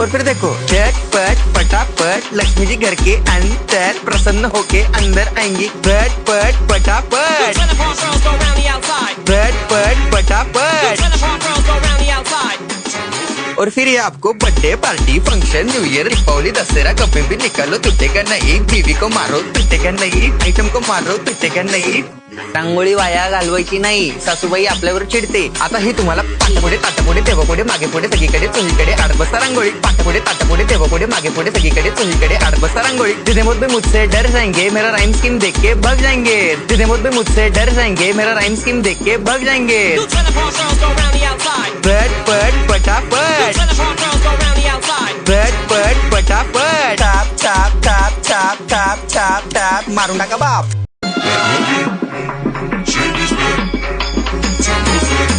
और फिर देखो झटपट फटाफट लक्ष्मी जी घर के अंदर प्रसन्न होके अंदर आएंगी। झटपट फटाफट झटपट फटाफट। और फिर ये आपको birthday party function new year Deepawali Dussehra कभी भी निकालो तुटेगा नहीं। बीवी को मारो तुटेगा नहीं, आइटम को मारो तुटेगा नहीं। रांगोळी वाया घालवायची नाही, सासूबाई आपल्यावर चिडते। आता ही तुम्हाला पाठपुढे ताटापुढे तेव्हापुढे मागे पुढे सगळीकडे चोहीकडे आठ बस्ता रांगोळी। पाठपुढे ताटापुढे तेव्हापुढे मागे पुढे सगळीकडे चोहीकडे आठ बस्ता रांगोळी। जितने मुझ में मुझसे डर जाएंगे मेरा राइम स्कीम देख के भाग जाएंगे। जितने मुझ में मुझसे डर जाएंगे मेरा राइम स्कीम देख के भाग जाएंगे। झटपट फटाफट झटपट फटाफट top top top top top top top मारून टाका बाप।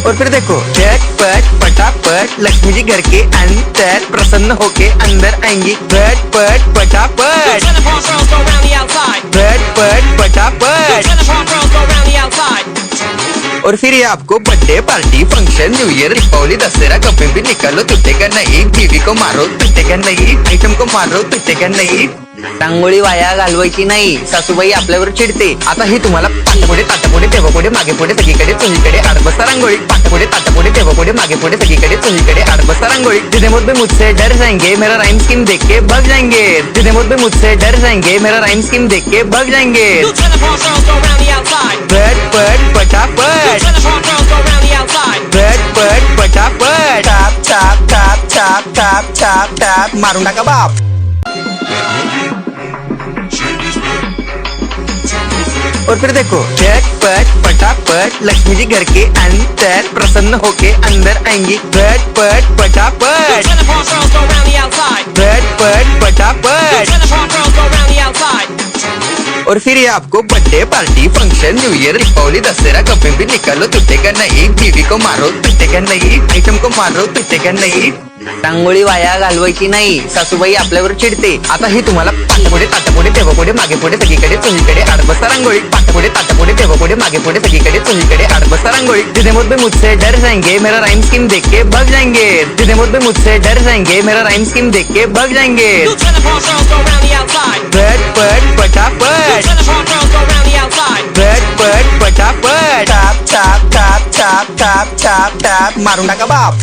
और फिर देखो झटपट फटाफट लक्ष्मी जी घर के अंदर प्रसन्न होके अंदर आएंगी। झटपट फटाफट झटपट फटाफट। और फिर ये आपको birthday party function new year Deepawali Dussehra कभी भी निकालो तुटेगा नहीं। बीवी को मारो तुटेगा नहीं, आइटम को मारो तुटेगा नहीं। रांगोळी वाया घालवायची नाही, सासूबाई आपल्यावर चिडते। आता ही तुम्हाला पाठपुढे ताटापुढे तेव्हापुढे मागे पुढे सगळीकडे चोहीकडे आठ बस्ता रांगोळी। पाठपुढे ताटापुढे तेव्हापुढे मागे पुढे सगळीकडे चोहीकडे आठ बस्ता रांगोळी। जितने मुझ में मुझसे डर जाएंगे मेरा राइम स्कीम देख के भाग जाएंगे। जितने मुझ में मुझसे डर जाएंगे मेरा राइम स्कीम देख के भाग जाएंगे। झटपट फटाफट झटपट फटाफट top top top top top top top मारून टाका बाप। और फिर देखो झटपट फटाफट लक्ष्मी जी घर के अंदर प्रसन्न होके अंदर आएंगी। झटपट फटाफट झटपट फटाफट। और फिर ये आपको birthday party function new year Deepawali Dussehra कभी भी निकालो तुटेगा नहीं। बीवी को मारो तुटेगा नहीं, आइटम को मारो तुटेगा नहीं। रांगोळी वाया घालवायची नाही, सासूबाई आपल्यावर चिडते। आता ही तुम्हाला पाठपुढे ताटापुढे तेव्हापुढे मागे पुढे सगळीकडे चोहीकडे आठ बस्ता रांगोळी। पाठपुढे ताटापुढे तेव्हापुढे मागे पुढे सगळीकडे चोहीकडे आठ बस्ता रांगोळी। जितने मुझ में मुझसे डर जाएंगे मेरा राइम स्कीम देख के भाग जाएंगे। जितने मुझ में मुझसे डर जाएंगे मेरा राइम स्कीम देख के भाग जाएंगे। झटपट फटाफट झटपट फटाफट top top top top top top top मारून टाका बाप।